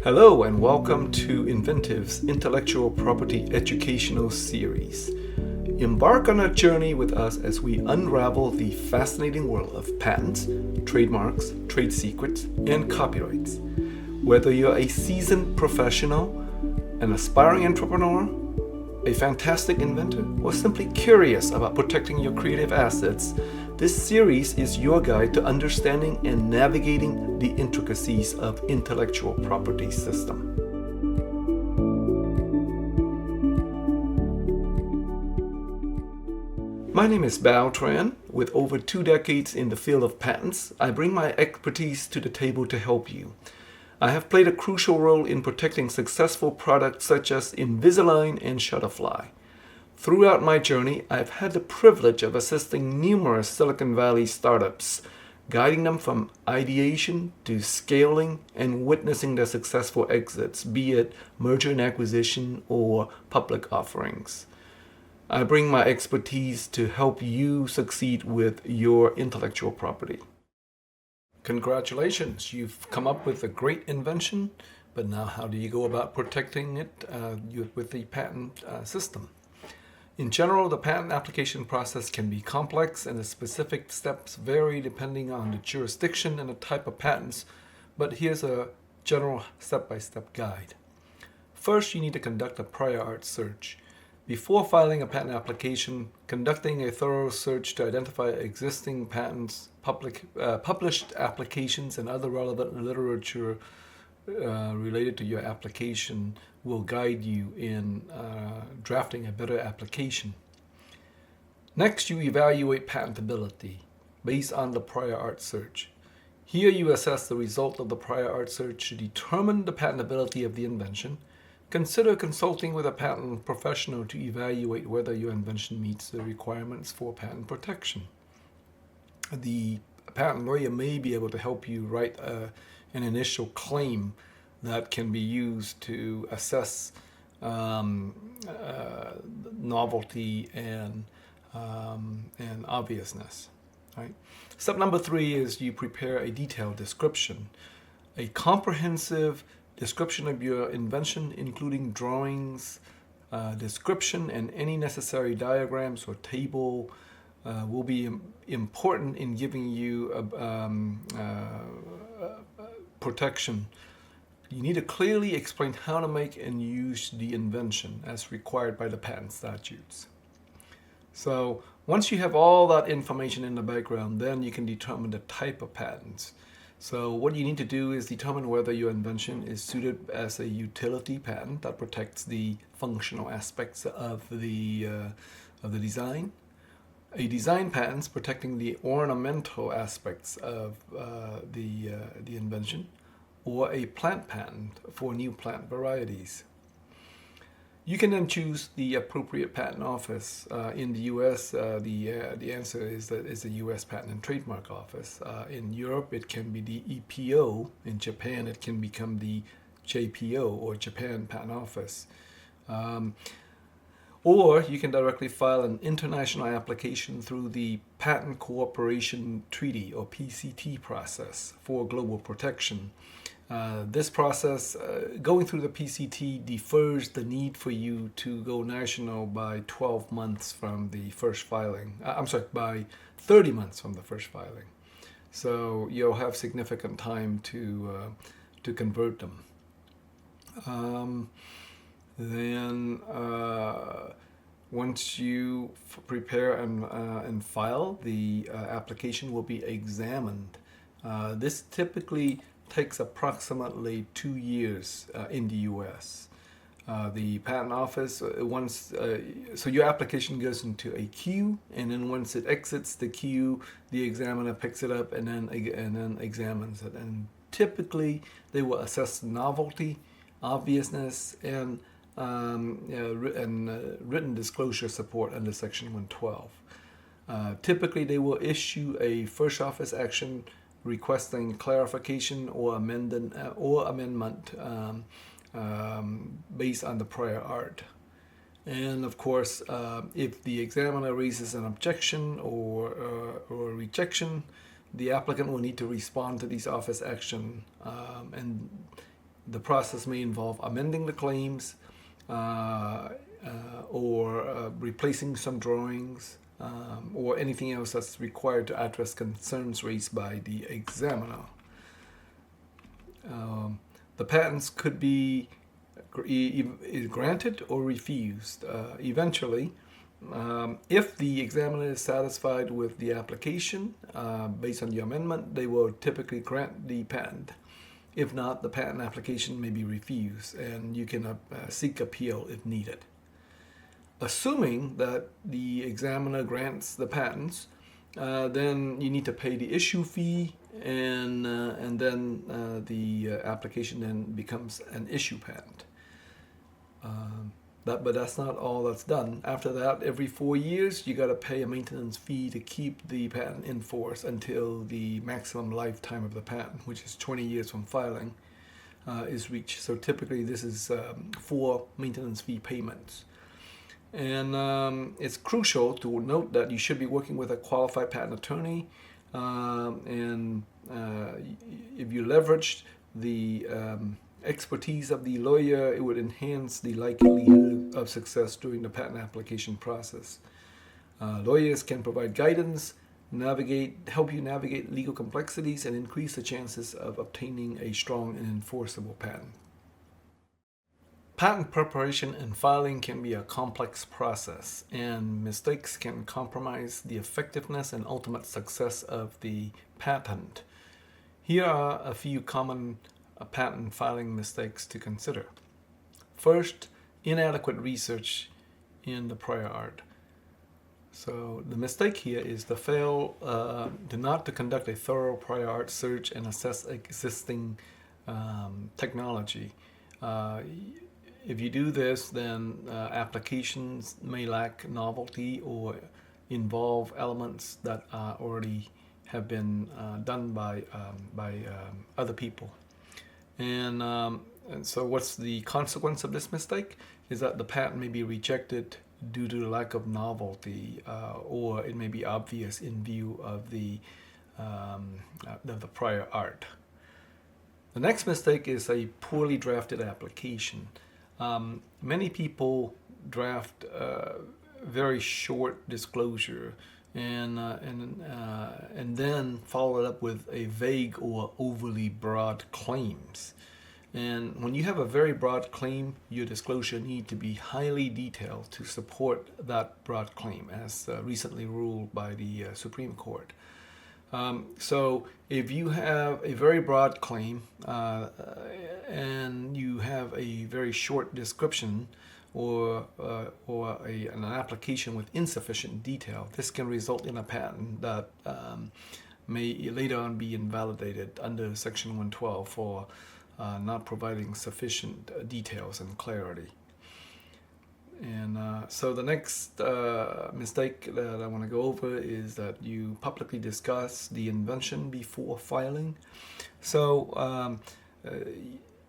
Hello and welcome to Inventive's Intellectual Property Educational Series. Embark on a journey with us as we unravel the fascinating world of patents, trademarks, trade secrets, and copyrights. Whether you're a seasoned professional, an aspiring entrepreneur, a fantastic inventor, or simply curious about protecting your creative assets, this series is your guide to understanding and navigating the intricacies of intellectual property system. My name is B Tran. With over 2 decades in the field of patents, I bring my expertise to the table to help you. I have played a crucial role in protecting successful products such as Invisalign and Shutterfly. Throughout my journey, I've had the privilege of assisting numerous Silicon Valley startups, guiding them from ideation to scaling and witnessing their successful exits, be it merger and acquisition or public offerings. I bring my expertise to help you succeed with your intellectual property. Congratulations, you've come up with a great invention, but now how do you go about protecting it with the patent system? In general, the patent application process can be complex and the specific steps vary depending on the jurisdiction and the type of patents, but here's a general step-by-step guide. First, you need to conduct a prior art search. Before filing a patent application, conducting a thorough search to identify existing patents, published applications, and other relevant literature related to your application will guide you in drafting a better application. Next, you evaluate patentability based on the prior art search. Here you assess the result of the prior art search to determine the patentability of the invention. Consider consulting with a patent professional to evaluate whether your invention meets the requirements for patent protection. The patent lawyer may be able to help you write an initial claim that can be used to assess novelty and obviousness. Right? Step number 3 is you prepare a detailed description, a comprehensive description of your invention, including drawings, description, and any necessary diagrams or table will be important in giving you protection. You need to clearly explain how to make and use the invention as required by the patent statutes. So once you have all that information in the background, then you can determine the type of patents. So what you need to do is determine whether your invention is suited as a utility patent that protects the functional aspects of the design, a design patent protecting the ornamental aspects of the invention, or a plant patent for new plant varieties. You can then choose the appropriate patent office. In the U.S., the answer is that it's the U.S. Patent and Trademark Office. In Europe, it can be the EPO. In Japan, it can become the JPO, or Japan Patent Office. Or you can directly file an international application through the Patent Cooperation Treaty, or PCT process, for global protection. This process, going through the PCT, defers the need for you to go national by 12 months from the first filing. By 30 months from the first filing. So you'll have significant time to convert them. Then once you prepare and file, the application will be examined. This typically takes approximately 2 years in the U.S. The patent office, so your application goes into a queue, and then once it exits the queue, the examiner picks it up and then examines it. And typically, they will assess novelty, obviousness, and written disclosure support under Section 112. Typically, they will issue a first office action requesting clarification or amendment based on the prior art. And of course, if the examiner raises an objection or rejection, the applicant will need to respond to these office action. And The process may involve amending the claims or replacing some drawings or anything else that's required to address concerns raised by the examiner. The patents could be granted or refused. Eventually, if the examiner is satisfied with the application based on the amendment, they will typically grant the patent. If not, the patent application may be refused, and you can seek appeal if needed. Assuming that the examiner grants the patents, then you need to pay the issue fee, and then the application then becomes an issue patent. But that's not all that's done. After that, every 4 years, you got to pay a maintenance fee to keep the patent in force until the maximum lifetime of the patent, which is 20 years from filing, is reached. So typically, this is 4 maintenance fee payments. And it's crucial to note that you should be working with a qualified patent attorney. And if you leverage the expertise of the lawyer, it would enhance the likelihood of success during the patent application process. Lawyers can provide guidance, help you navigate legal complexities, and increase the chances of obtaining a strong and enforceable patent. Patent preparation and filing can be a complex process, and mistakes can compromise the effectiveness and ultimate success of the patent. Here are a few common patent filing mistakes to consider. First, inadequate research in the prior art. So the mistake here is to fail not to conduct a thorough prior art search and assess existing technology. If you do this, then applications may lack novelty or involve elements that already have been done by other people. And so what's the consequence of this mistake is that the patent may be rejected due to the lack of novelty, or it may be obvious in view of the prior art. The next mistake is a poorly drafted application. Many people draft very short disclosure and then follow it up with a vague or overly broad claims. And when you have a very broad claim, your disclosure need to be highly detailed to support that broad claim, as recently ruled by the Supreme Court. So if you have a very broad claim and you have a very short description or an application with insufficient detail, this can result in a patent that may later on be invalidated under Section 112 for not providing sufficient details and clarity. And so the next mistake that I want to go over is that you publicly discuss the invention before filing. So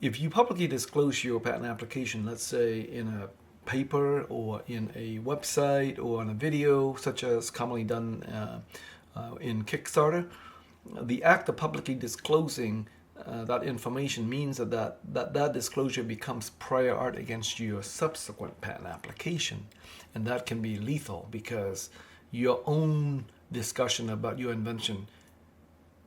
if you publicly disclose your patent application, let's say in a paper or in a website or on a video, such as commonly done in Kickstarter, the act of publicly disclosing that information means that disclosure becomes prior art against your subsequent patent application. And that can be lethal because your own discussion about your invention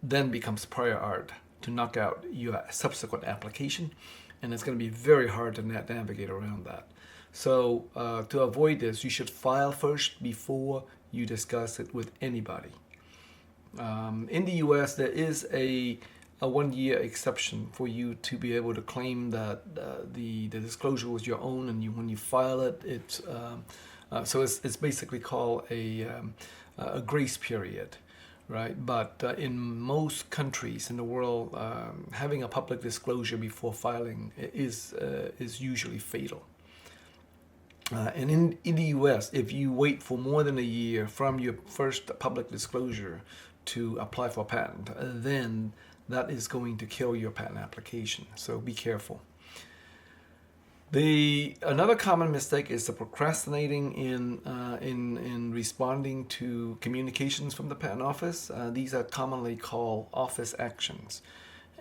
then becomes prior art to knock out your subsequent application. And it's going to be very hard to navigate around that. So to avoid this, you should file first before you discuss it with anybody. In the US, there is a 1-year exception for you to be able to claim that the disclosure was your own, and when you file it, it's basically called a grace period, right? But in most countries in the world, having a public disclosure before filing is usually fatal. And in the US, if you wait for more than a year from your first public disclosure to apply for a patent, then that is going to kill your patent application. So be careful. Another common mistake is the procrastinating in responding to communications from the patent office. These are commonly called office actions.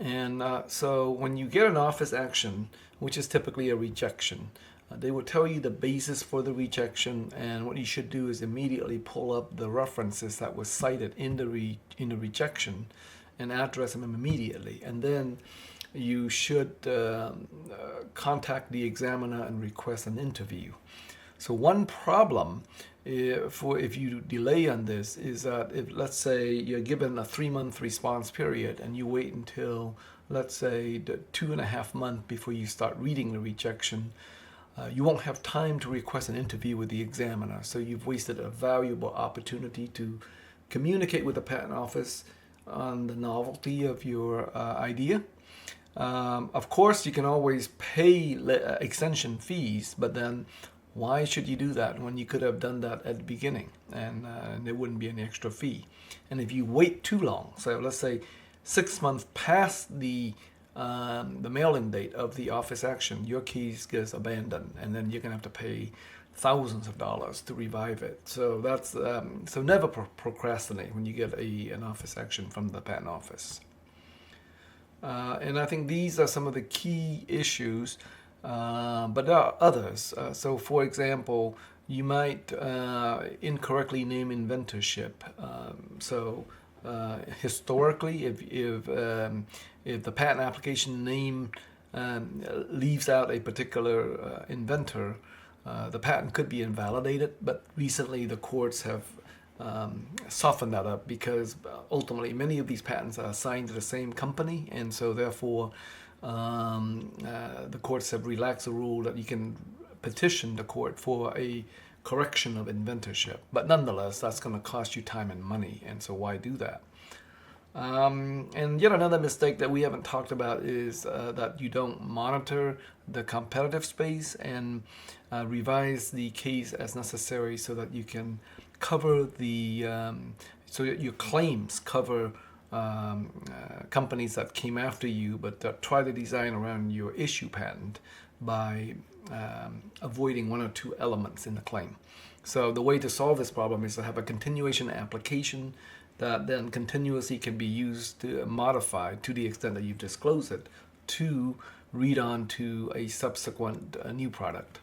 And so when you get an office action, which is typically a rejection, they will tell you the basis for the rejection, and what you should do is immediately pull up the references that was cited in the rejection and address them immediately. And then you should contact the examiner and request an interview. So one problem if you delay on this is that if, let's say, you're given a 3-month response period and you wait until, let's say, the 2.5 months before you start reading the rejection, you won't have time to request an interview with the examiner. So you've wasted a valuable opportunity to communicate with the patent office on the novelty of your idea. Of course, you can always pay extension fees, but then why should you do that when you could have done that at the beginning and there wouldn't be any extra fee? And if you wait too long, so let's say 6 months past the mailing date of the office action, your case gets abandoned, and then you're gonna have to pay thousands of dollars to revive it. So that's so never procrastinate when you get an office action from the patent office. And I think these are some of the key issues. But there are others. So, for example, you might incorrectly name inventorship. Historically, if the patent application name leaves out a particular inventor, the patent could be invalidated. But recently, the courts have softened that up because ultimately many of these patents are assigned to the same company, and so therefore the courts have relaxed the rule that you can petition the court for a correction of inventorship. But nonetheless, that's going to cost you time and money, and so why do that? And yet another mistake that we haven't talked about is that you don't monitor the competitive space and revise the case as necessary so that you can cover so that your claims cover companies that came after you but try to design around your issue patent by avoiding one or two elements in the claim. So the way to solve this problem is to have a continuation application that then continuously can be used to modify to the extent that you've disclosed it to read on to a subsequent new product.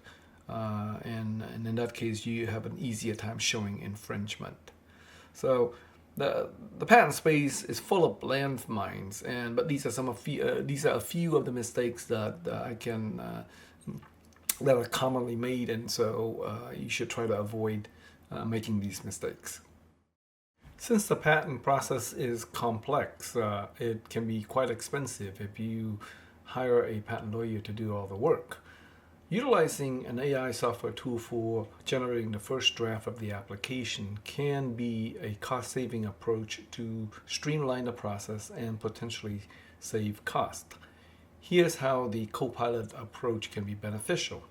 And in that case, you have an easier time showing infringement. So the patent space is full of landmines, but these are a few of the mistakes that that are commonly made, and so you should try to avoid making these mistakes. Since the patent process is complex, it can be quite expensive if you hire a patent lawyer to do all the work. Utilizing an AI software tool for generating the first draft of the application can be a cost-saving approach to streamline the process and potentially save cost. Here's how the Copilot approach can be beneficial.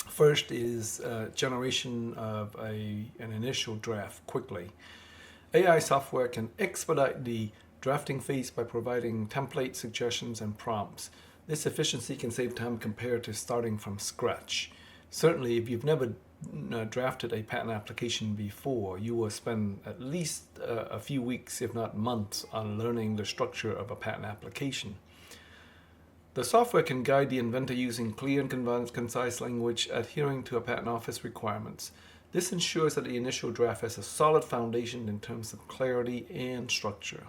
First is generation of an initial draft quickly. AI software can expedite the drafting phase by providing template suggestions and prompts. This efficiency can save time compared to starting from scratch. Certainly, if you've never drafted a patent application before, you will spend at least a few weeks, if not months, on learning the structure of a patent application. The software can guide the inventor using clear and concise language, adhering to a patent office requirements. This ensures that the initial draft has a solid foundation in terms of clarity and structure.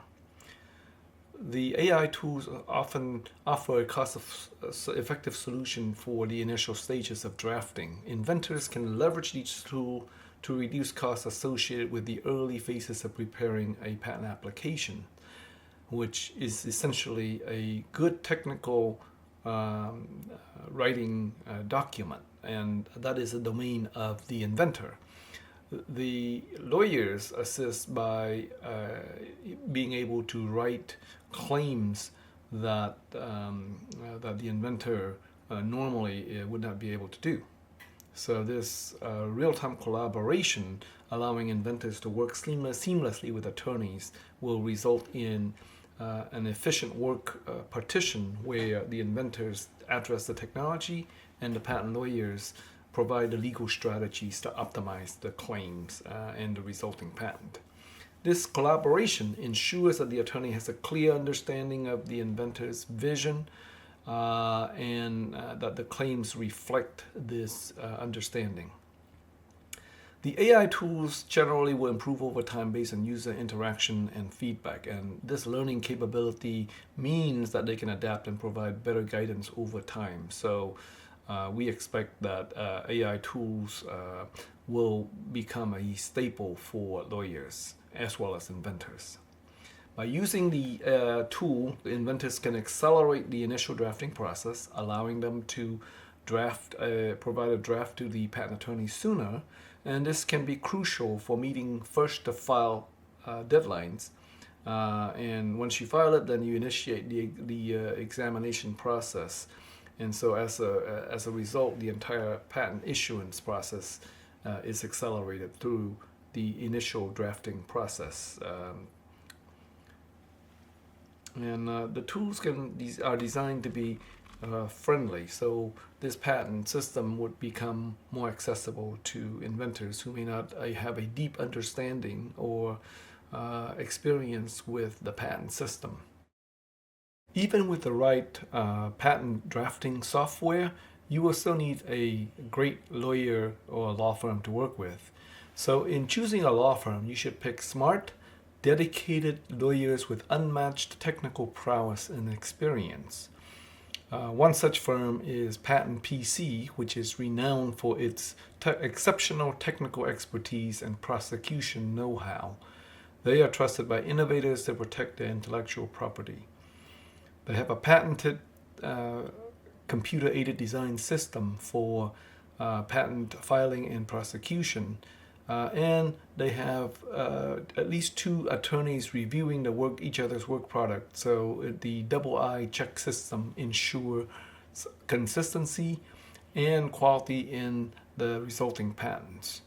The AI tools often offer a cost-effective solution for the initial stages of drafting. Inventors can leverage each tool to reduce costs associated with the early phases of preparing a patent application, which is essentially a good technical writing document, and that is the domain of the inventor. The lawyers assist by being able to write claims that the inventor normally would not be able to do. So this real-time collaboration, allowing inventors to work seamlessly with attorneys, will result in an efficient work partition where the inventors address the technology and the patent lawyers provide the legal strategies to optimize the claims and the resulting patent. This collaboration ensures that the attorney has a clear understanding of the inventor's vision and that the claims reflect this understanding. The AI tools generally will improve over time based on user interaction and feedback, and this learning capability means that they can adapt and provide better guidance over time. So we expect that AI tools will become a staple for lawyers as well as inventors. By using the tool, the inventors can accelerate the initial drafting process, allowing them to provide a draft to the patent attorney sooner, and this can be crucial for meeting first to file deadlines. And once you file it, then you initiate the examination process. And so as a result, the entire patent issuance process is accelerated through the initial drafting process. The tools are designed to be friendly, so this patent system would become more accessible to inventors who may not have a deep understanding or experience with the patent system. Even with the right patent drafting software, you will still need a great lawyer or law firm to work with. So in choosing a law firm, you should pick smart, dedicated lawyers with unmatched technical prowess and experience. One such firm is Patent PC, which is renowned for its exceptional technical expertise and prosecution know-how. They are trusted by innovators to protect their intellectual property. They have a patented computer-aided design system for patent filing and prosecution. And they have at least 2 attorneys reviewing each other's work product. So the double I check system ensures consistency and quality in the resulting patents.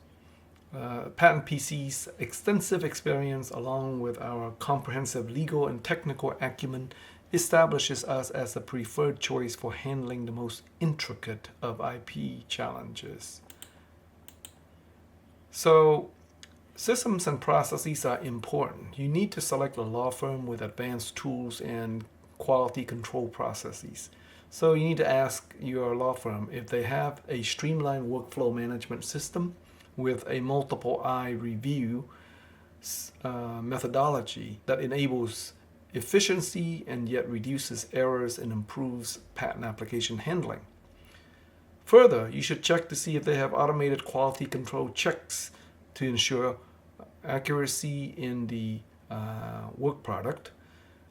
Patent PC's extensive experience, along with our comprehensive legal and technical acumen, establishes us as the preferred choice for handling the most intricate of IP challenges. So, systems and processes are important. You need to select a law firm with advanced tools and quality control processes. So you need to ask your law firm if they have a streamlined workflow management system with a multiple eye review methodology that enables efficiency and yet reduces errors and improves patent application handling. Further, you should check to see if they have automated quality control checks to ensure accuracy in the work product,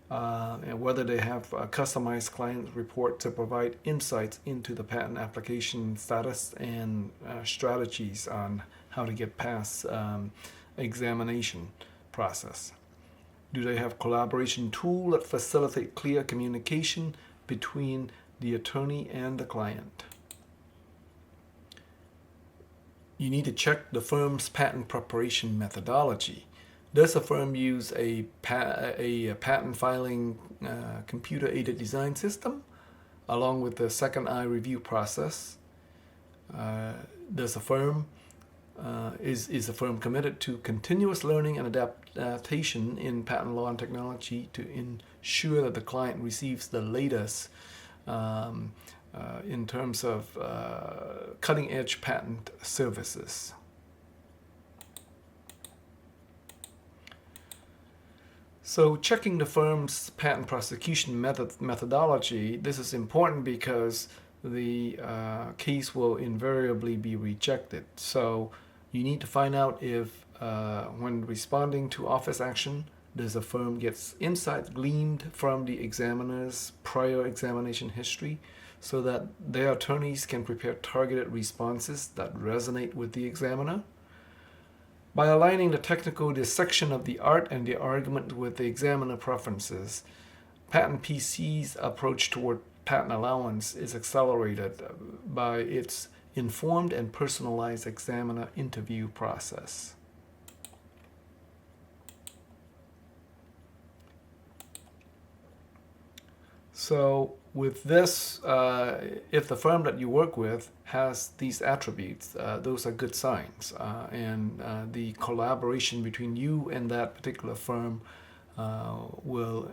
and whether they have a customized client report to provide insights into the patent application status and strategies on how to get past examination process. Do they have collaboration tool that facilitate clear communication between the attorney and the client? You need to check the firm's patent preparation methodology. Does the firm use a patent filing computer-aided design system along with the second eye review process? Does the firm is the firm committed to continuous learning and adaptation in patent law and technology to ensure that the client receives the latest in terms of cutting-edge patent services? So checking the firm's patent prosecution methodology, this is important because the case will invariably be rejected. So you need to find out if when responding to office action, does the firm get insights gleaned from the examiner's prior examination history so that their attorneys can prepare targeted responses that resonate with the examiner? By aligning the technical dissection of the art and the argument with the examiner preferences, Patent PC's approach toward patent allowance is accelerated by its informed and personalized examiner interview process. So With this, if the firm that you work with has these attributes, those are good signs. And the collaboration between you and that particular firm will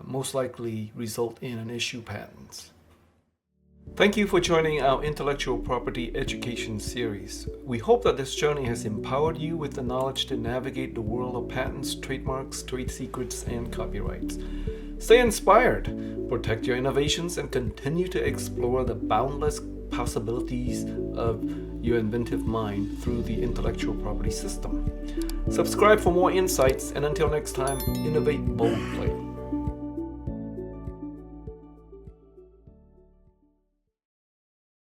most likely result in an issue patents. Thank you for joining our intellectual property education series. We hope that this journey has empowered you with the knowledge to navigate the world of patents, trademarks, trade secrets, and copyrights. Stay inspired, protect your innovations, and continue to explore the boundless possibilities of your inventive mind through the intellectual property system. Subscribe for more insights, and until next time, innovate boldly.